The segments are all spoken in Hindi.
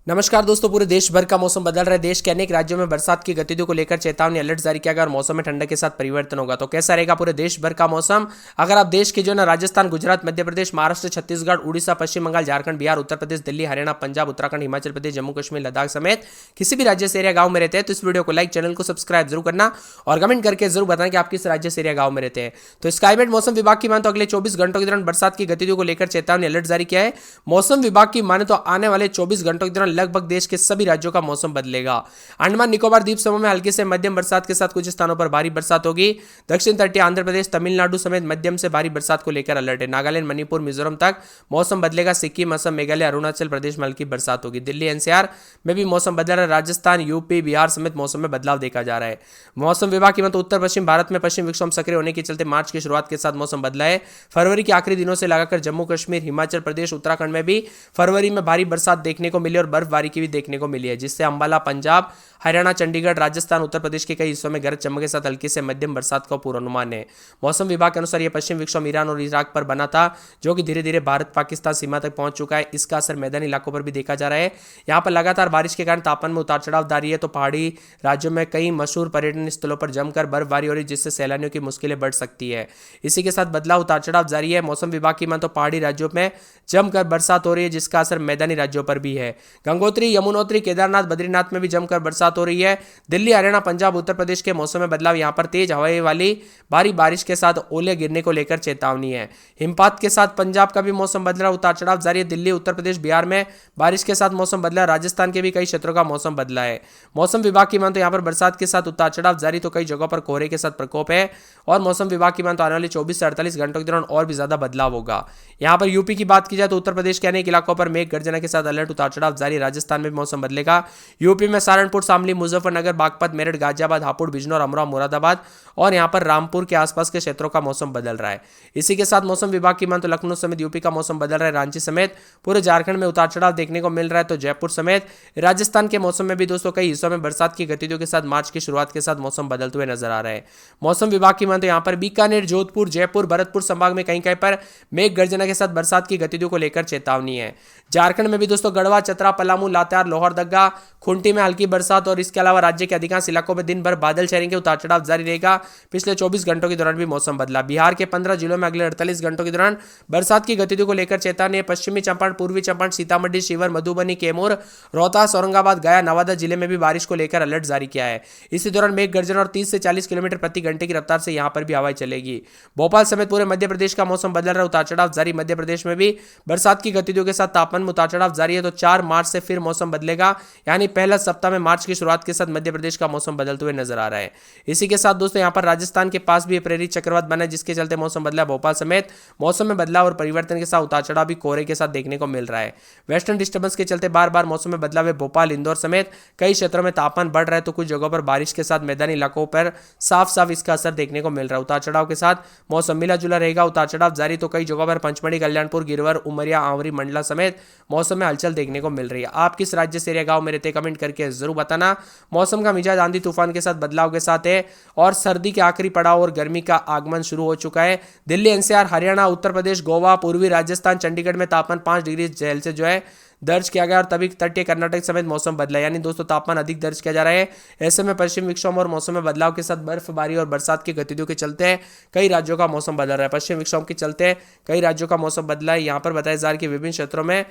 नमस्कार दोस्तों, पूरे देश भर का मौसम बदल रहा है। देश के अनेक राज्यों में बरसात की गतिविधियों को लेकर चेतावनी अलर्ट जारी किया गया और मौसम में ठंडक के साथ परिवर्तन होगा। तो कैसा रहेगा पूरे देश भर का मौसम? अगर आप देश के जो है ना राजस्थान, गुजरात, मध्य प्रदेश, महाराष्ट्र, छत्तीसगढ़, उड़ीसा, पश्चिम बंगाल, झारखंड, बिहार, उत्तर प्रदेश, दिल्ली, हरियाणा, पंजाब, उत्तराखंड, हिमाचल प्रदेश, जम्मू कश्मीर, लद्दाख समेत किसी भी राज्य से एरिया गाँव में रहते हैं तो इस वीडियो को लाइक, चैनल को सब्सक्राइब जरूर करना और कमेंट करके जरूर बताना कि आप किस राज्य से एरिया गाँव में रहते हैं। तो स्काईमेट मौसम विभाग की माने तो अगले 24 घंटों के दौरान बरसात की गतिविधियों को लेकर चेतावनी अलर्ट जारी किया है। मौसम विभाग की माने तो आने वाले 24 घंटों के दौरान लगभग देश के सभी राज्यों का मौसम बदलेगा। अंडमान निकोबार द्वीप समूह में हल्की से मध्यम बरसात के साथ कुछ स्थानों पर भारी बरसात होगी। दक्षिण तटीय आंध्र प्रदेश, तमिलनाडु समेत मध्यम से भारी बरसात को लेकर अलर्ट है। नागालैंड, मणिपुर, मिजोरम तक मौसम बदलेगा। सिक्किम, असम, मेघालय, अरुणाचल प्रदेश में हल्की बरसात होगी। दिल्ली एनसीआर में भी मौसम बदल रहा है। राजस्थान, यूपी, बिहार समेत मौसम में बदलाव देखा जा रहा है। मौसम विभाग की मतलब उत्तर पश्चिम भारत में पश्चिम विक्षोभ सक्रिय होने के चलते मार्च की शुरुआत के साथ मौसम बदला है। फरवरी के आखिरी दिनों से लगाकर जम्मू कश्मीर, हिमाचल प्रदेश, उत्तराखंड में भी फरवरी में भारी बरसात देखने को मिली और बर्फबारी की भी देखने को मिली है, जिससे अंबाला, पंजाब, हरियाणा, चंडीगढ़, राजस्थान, उत्तर प्रदेश के कई हिस्सों में गरज चमक के साथ हल्की से मध्यम बरसात का पूर्वानुमान है। मौसम विभाग के अनुसार यह पश्चिम विक्षोभ ईरान और इराक पर बना था, जो कि धीरे धीरे भारत पाकिस्तान सीमा तक पहुंच चुका है। इसका असर मैदानी इलाकों पर भी देखा जा रहा है। यहाँ पर लगातार बारिश के कारण तापमान में उतार चढ़ाव जारी है। तो पहाड़ी राज्यों में कई मशहूर पर्यटन स्थलों पर जमकर बर्फबारी हो रही है, जिससे सैलानियों की मुश्किलें बढ़ सकती है। इसी के साथ बदलाव, उतार चढ़ाव जारी है। मौसम विभाग की मान तो पहाड़ी राज्यों में जमकर बरसात हो रही है, जिसका असर मैदानी राज्यों पर भी है। गंगोत्री, यमुनोत्री, केदारनाथ, बद्रीनाथ में भी जमकर बरसात हो रही है। दिल्ली, हरियाणा, पंजाब, उत्तर प्रदेश के मौसम में बदलाव। यहां पर तेज हवाएं वाली भारी बारिश के साथ ओले गिरने को लेकर चेतावनी है। हिमपात के साथ पंजाब का भी मौसम बदला, उतार चढ़ाव जारी है। दिल्ली, उत्तर प्रदेश, बिहार में बारिश के साथ मौसम बदला। राजस्थान के भी कई क्षेत्रों का मौसम बदला है। मौसम विभाग की मान तो यहां पर बरसात के साथ उतार चढ़ाव जारी, तो कई जगहों पर कोहरे के साथ प्रकोप है। और मौसम विभाग की मान तो आने वाले 24 से 48 घंटों के दौरान और भी ज्यादा बदलाव होगा। यहां पर यूपी की बात की जाए तो उत्तर प्रदेश के अनेक इलाकों पर मेघ गर्जना के साथ अलर्ट, उतार चढ़ाव जारी। राजस्थान में भी मौसम बदलेगा। यूपी में सहारनपुर, शामली, मुजफ्फरनगर, बागपत, मेरठ, गाजियाबाद, हापुड़, बिजनौर, अमरोहा, मुरादाबाद और यहां पर रामपुर के आसपास के क्षेत्रों का मौसम बदल रहा है। इसी के साथ मौसम विभाग की मान तो लखनऊ समेत यूपी का मौसम बदल रहा है। रांची समेत पूरे झारखंड में उतार चढ़ाव देखने को मिल रहा है। तो जयपुर समेत राजस्थान के मौसम में भी दोस्तों कई हिस्सों में बरसात की गतिविधियों के साथ मार्च की शुरुआत के साथ मौसम बदलते हुए नजर आ रहा है। मौसम विभाग की मान तो यहां पर बीकानेर, जोधपुर, जयपुर, भरतपुर संभाग में कहीं कहीं पर मेघ गर्जना के साथ बरसात की गतिविधियों को लेकर चेतावनी है। झारखंड में भी दोस्तों गढ़वा, चतरा, पलामू, लातेहार, लोहरदगा, खूंटी में हल्की बरसात और इसके अलावा राज्य के अधिकांश इलाकों में दिन भर बादल छाएंगे, उतार चढ़ाव जारी रहेगा। पिछले 24 घंटों के दौरान भी मौसम बदला। बिहार के 15 जिलों में अगले 48 घंटों के दौरान बरसात की गतिविधियों को लेकर चेतावनी है। पश्चिमी चंपारण, पूर्वी चंपारण, सीतामढ़ी, शिवहर, मधुबनी, कैमूर, रोहतास, औरंगाबाद, गया, नवादा जिले में भी बारिश को लेकर अलर्ट जारी किया है। इसी दौरान मेघ गर्जन और 30 से 40 किलोमीटर प्रति घंटे की रफ्तार से यहां पर भी हवाएं चलेगी। भोपाल समेत पूरे मध्य प्रदेश का मौसम बदल रहा है, उतार चढ़ाव जारी। मध्य प्रदेश में भी बरसात की गतिविधियों के साथ तापमान में उतार चढ़ाव जारी है। तो 4 मार्च से फिर मौसम बदलेगा, यानी पहला सप्ताह में मार्च की शुरुआत के साथ मध्य प्रदेश का मौसम बदलते हुए नजर आ रहा है। इसी के साथ दोस्तों यहां पर राजस्थान के पास भी प्रेरित चक्रवात बना है, जिसके चलते मौसम बदला। भोपाल समेत मौसम में बदलाव और परिवर्तन के साथ उतार चढ़ाव भी कोहरे के साथ देखने को मिल रहा है। वेस्टर्न डिस्टर्बेंस के चलते बार बार मौसम में बदलाव है। भोपाल, इंदौर समेत कई क्षेत्रों में तापमान बढ़ रहा है, तो कुछ जगहों पर बारिश के साथ मैदानी इलाकों पर साफ साफ इसका असर देखने को मिल रहा है। उतार चढ़ाव के साथ मौसम मिला जुला रहेगा, उतार चढ़ाव जारी। तो कई जगहों पर पंचमढ़ी, कल्याणपुर, गिरवर, उमरिया, आंवरी, मंडला समेत मौसम में हलचल देखने को मिल रही है। आप किस राज्य से एरिया गांव में रहते, कमेंट करके जरूर बताना। मौसम का मिजाज आंधी तूफान के साथ बदलाव के साथ है और सर्दी के आखिरी पड़ाव और गर्मी का आगमन शुरू हो चुका है। दिल्ली एनसीआर, हरियाणा, उत्तर प्रदेश, गोवा, पूर्वी राजस्थान, चंडीगढ़ में तापमान 5 डिग्री सेल्सियस जो है दर्ज किया गया और तभी तटीय कर्नाटक समेत मौसम बदला, यानी दोस्तों तापमान अधिक दर्ज किया जा रहा है। ऐसे में पश्चिम विक्षोभ और मौसम में बदलाव के साथ बर्फबारी और बरसात की गतिविधियों के चलते कई राज्यों का मौसम बदल रहा है। पश्चिम विक्षोभ के चलते कई राज्यों का मौसम बदला है। यहाँ पर बताया जा रहा है कि विभिन्न क्षेत्रों में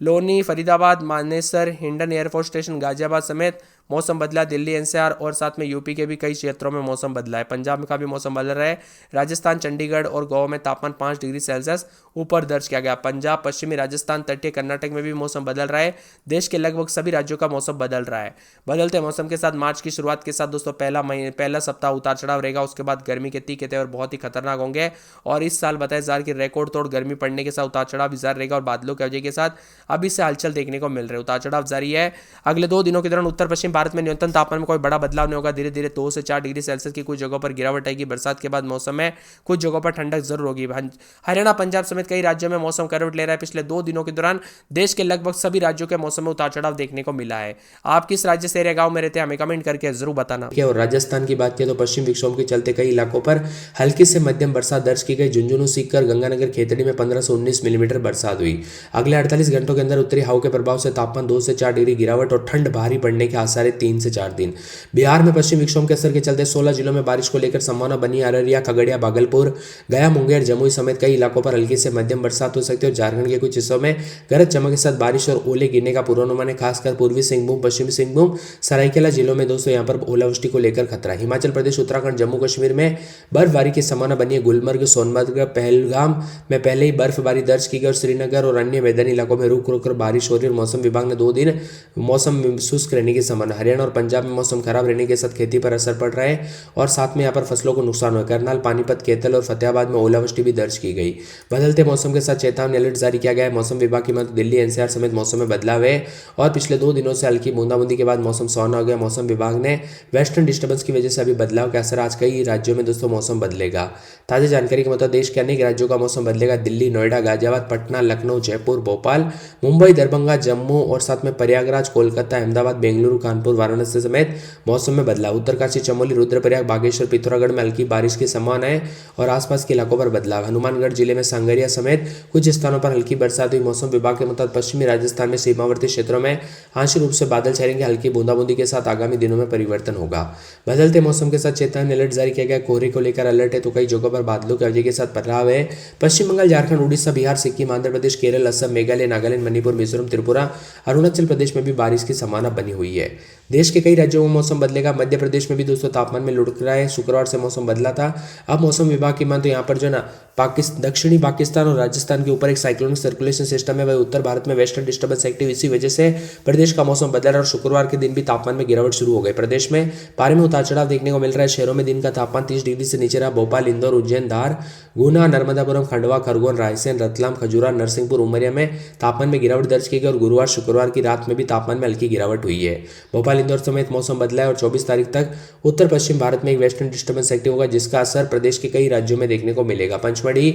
लोनी, फरीदाबाद, मानेसर, हिंडन एयरफोर्स स्टेशन, गाजियाबाद समेत मौसम बदला। दिल्ली एनसीआर और साथ में यूपी के भी कई क्षेत्रों में मौसम बदला है। पंजाब का भी मौसम बदल रहा है। राजस्थान, चंडीगढ़ और गोवा में तापमान 5 डिग्री सेल्सियस ऊपर दर्ज किया गया। पंजाब, पश्चिमी राजस्थान, तटीय कर्नाटक में भी मौसम बदल रहा है। देश के लगभग सभी राज्यों का मौसम बदल रहा है। बदलते मौसम के साथ मार्च की शुरुआत के साथ दोस्तों पहला सप्ताह उतार चढ़ाव रहेगा। उसके बाद गर्मी के तीखे तेवर बहुत ही खतरनाक होंगे और इस साल बताया जा रहा है कि रिकॉर्ड तोड़ गर्मी पड़ने के साथ उतार चढ़ाव जारी रहेगा और बादलों की वजह के साथ अभी से हलचल देखने को मिल रही है। उतार चढ़ाव जारी है। अगले 2 दिनों के दौरान उत्तर पश्चिम भारत में न्यूनतम तापमान में कोई बड़ा बदलाव नहीं होगा। धीरे धीरे 2 से 4 डिग्री सेल्सियस की कुछ जगहों पर गिरावट आएगी। बरसात के बाद मौसम में कुछ जगहों पर ठंडक जरूर होगी। हरियाणा, पंजाब समेत कई राज्यों में मौसम करवट ले रहा है। पिछले 2 दिनों के दौरान देश के लगभग सभी राज्यों के मौसम में उतार चढ़ाव देखने को मिला है। आप किस राज्य से या गांव में रहते हैं, हमें कमेंट करके जरूर बताना। और राजस्थान की बात करें तो पश्चिम विक्षोभ के चलते कई इलाकों पर हल्की से मध्यम बरसात दर्ज की गई। झुंझुनू, सीकर, गंगानगर, खेतड़ी में 15 से 19 मिलीमीटर बरसात हुई। अगले 48 घंटों के अंदर उत्तरी हवा के प्रभाव से तापमान 2 से 4 डिग्री गिरावट और ठंड भारी पड़ने के आसार है 3 से 4 दिन। बिहार में पश्चिम विक्षोभ के असर के चलते 16 जिलों में बारिश को लेकर संभावना बनी। अररिया, खगड़िया, भागलपुर, गया, मुंगेर, जमुई समेत कई इलाकों पर हल्की से मध्यम बरसात हो सकती है और झारखंड के कुछ हिस्सों में गरज चमक के साथ बारिश और ओले गिरने का पूर्वानुमान है। खासकर पूर्वी सिंहभूम, पश्चिमी सिंहभूम, सरायकेला जिलों में दोस्तों यहाँ पर ओलावृष्टि को लेकर खतरा है। हिमाचल प्रदेश, उत्तराखंड, जम्मू कश्मीर में बर्फबारी की संभावना बनी है। गुलमर्ग, सोनमर्ग, पहलगाम में पहले ही बर्फबारी दर्ज की गई और श्रीनगर और अन्य मैदानी इलाकों में रुक रुक कर बारिश हो रही है। मौसम विभाग ने 2 दिन मौसम शुष्क रहने की संभावना। हरियाणा और पंजाब में मौसम खराब रहने के साथ खेती पर असर पड़ रहा है और साथ में यहाँ पर फसलों को नुकसान हुआ। करनाल, पानीपत, कैथल और फतेहाबाद में ओलावृष्टि भी दर्ज की गई। बदलते मौसम के साथ चेतावनी अलर्ट जारी किया गया है। मौसम विभाग की मात्र दिल्ली, एनसीआर समेत मौसम में बदलाव है और पिछले 2 दिनों से हल्की बूंदाबांदी के बाद मौसम सुहावना हो गया। मौसम विभाग ने वेस्टर्न डिस्टर्बेंस की वजह से अभी बदलाव के असर आज कई राज्यों में दोस्तों मौसम बदलेगा। ताजा जानकारी के मुताबिक देश के अनेक राज्यों का मौसम बदलेगा। दिल्ली, नोएडा, गाजियाबाद, पटना, लखनऊ, जयपुर, भोपाल, मुंबई, दरभंगा, जम्मू और साथ में प्रयागराज, कोलकाता, अहमदाबाद, बेंगलुरु, कानपुर, वाराणसी समेत मौसम में बदलाव। उत्तरकाशी, चमोली, रुद्रप्रयाग, बागेश्वर, पिथौरागढ़ में हल्की बारिश की संभावना है और आसपास के इलाकों पर बदलाव। हनुमानगढ़ जिले में सांगरिया समेत कुछ स्थानों पर हल्की बरसात हुई। मौसम विभाग के मुताबिक पश्चिमी राजस्थान में सीमावर्ती क्षेत्रों में आंशिक रूप से बादल छाएंगे। हल्की बूंदाबूंदी के साथ आगामी दिनों में परिवर्तन होगा। बदलते मौसम के साथ चेतावनी अलर्ट जारी किया गया। कोहरे को लेकर अलर्ट है तो कई जगहों पर बादलों की वजह के साथ पथराव है। पश्चिम बंगाल, झारखंड, उड़ीसा, बिहार, सिक्किम, आंध्र प्रदेश, केरल, असम, मेघालय, नागालैंड, मणिपुर, मिजोरम, त्रिपुरा, अरुणाचल प्रदेश में भी बारिश की संभावना बनी हुई है। देश के कई राज्यों में मौसम बदलेगा। मध्य प्रदेश में भी दोस्तों तापमान में लुढ़क रहा है। शुक्रवार से मौसम बदला था। अब मौसम विभाग की मान तो यहाँ पर जो ना दक्षिणी पाकिस्तान और राजस्थान के ऊपर एक साइक्लोनिक सर्कुलेशन सिस्टम है। वह उत्तर भारत में वेस्टर्न डिस्टर्बेंस एक्टिव, इसी वजह से प्रदेश का मौसम बदल रहा है और शुक्रवार के दिन भी तापमान में गिरावट शुरू हो गई। प्रदेश में पारे में उतार चढ़ाव देखने को मिल रहा है। शहरों में दिन का तापमान 30 डिग्री से नीचे रहा। भोपाल, इंदौर, उज्जैन, धार, गुना, नर्मदापुरम, खंडवा, खरगोन, रायसेन, रतलाम, खजुराहो, नरसिंहपुर, उमरिया में तापमान में गिरावट दर्ज की गई और गुरुवार, शुक्रवार की रात में भी तापमान में हल्की गिरावट हुई है। भोपाल, इंदौर समेत मौसम बदला है और 24 तारीख तक उत्तर पश्चिम भारत में एक वेस्टर्न डिस्टर्बेंस एक्टिव होगा, जिसका असर प्रदेश के कई राज्यों में देखने को मिलेगा। पंचमढ़ी,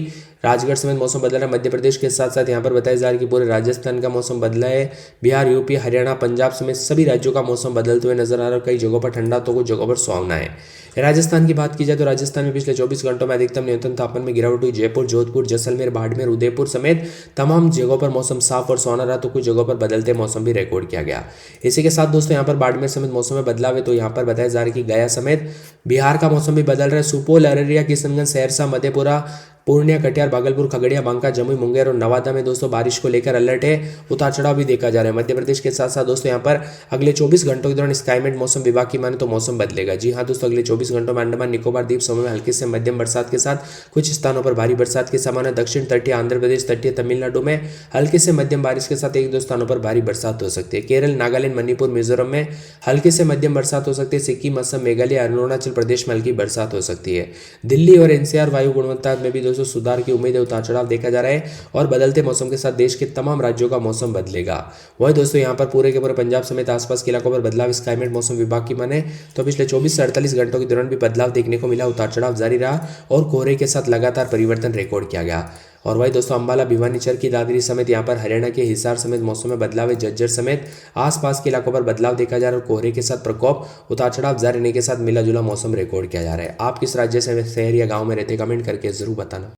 राजगढ़ समेत मौसम बदल रहा है। मध्य प्रदेश के साथ साथ यहाँ पर बताया जा रहा है कि पूरे राजस्थान का मौसम बदला है। बिहार, यूपी, हरियाणा, पंजाब समेत सभी राज्यों का मौसम बदलते हुए नजर आ रहा है। कई जगहों पर ठंडा तो कुछ जगहों पर सुहावना है। राजस्थान की बात की जाए तो राजस्थान में पिछले 24 घंटों में अधिकतम न्यूनतम तापमान में गिरावट हुई। जयपुर, जोधपुर, जैसलमेर, बाड़मेर, उदयपुर समेत तमाम जगहों पर मौसम साफ और सुहावना रहा तो कुछ जगहों पर बदलते मौसम भी रिकॉर्ड किया गया। इसी के साथ दोस्तों यहाँ पर बाड़मेर समेत मौसम में बदलाव है तो यहाँ पर बताया जा रहा है कि गया समेत बिहार का मौसम भी बदल रहा है। सुपौल, अररिया, किशनगंज, सहरसा, मधेपुरा, पूर्णिया, कटिहार, भागलपुर, खगड़िया, बांका, जमुई, मुंगेर और नवादा में दोस्तों बारिश को लेकर अलर्ट है। उतार चढ़ाव भी देखा जा रहा है। मध्य प्रदेश के साथ साथ दोस्तों यहाँ पर अगले 24 घंटों के दौरान स्काईमेट मौसम विभाग की माने तो मौसम बदलेगा। जी हाँ दोस्तों, अगले 24 घंटों में अंडमान निकोबार द्वीप समूह में हल्की से मध्यम बरसात के साथ कुछ स्थानों पर भारी बरसात की संभावना। दक्षिण तटीय आंध्र प्रदेश, तटीय तमिलनाडु में हल्की से मध्यम बारिश के साथ 1-2 स्थानों पर भारी बरसात हो सकती है। केरल, नागालैंड, मणिपुर, मिजोरम में हल्की से मध्यम बरसात हो सकती है। सिक्किम, असम, मेघालय, अरुणाचल प्रदेश में हल्की बरसात हो सकती है। दिल्ली और एनसीआर वायु गुणवत्ता में भी दोस्तों सुधार की उम्मीद, उतार चढ़ाव देखा जा रहा है और बदलते मौसम के साथ देश के तमाम राज्यों का मौसम बदलेगा। वही दोस्तों यहाँ पर पूरे के पूरे पंजाब समेत आसपास के इलाकों पर बदलाव स्काईमेट मौसम विभाग की माने तो पिछले 24 से 48 घंटों के दौरान भी बदलाव देखने को मिला। उतार चढ़ाव जारी रहा और कोहरे के साथ लगातार परिवर्तन रिकॉर्ड किया गया। और वही दोस्तों अंबाला, भिवानी, चरखी दादरी समेत यहाँ पर हरियाणा के हिसार समेत मौसम में बदलाव है। झज्जर समेत आसपास के इलाकों पर बदलाव देखा जा रहा है और कोहरे के साथ प्रकोप, उतार चढ़ाव जारी रहने के साथ मिला जुला मौसम रिकॉर्ड किया जा रहा है। आप किस राज्य से, शहर या गाँव में रहते, कमेंट करके जरूर बताना।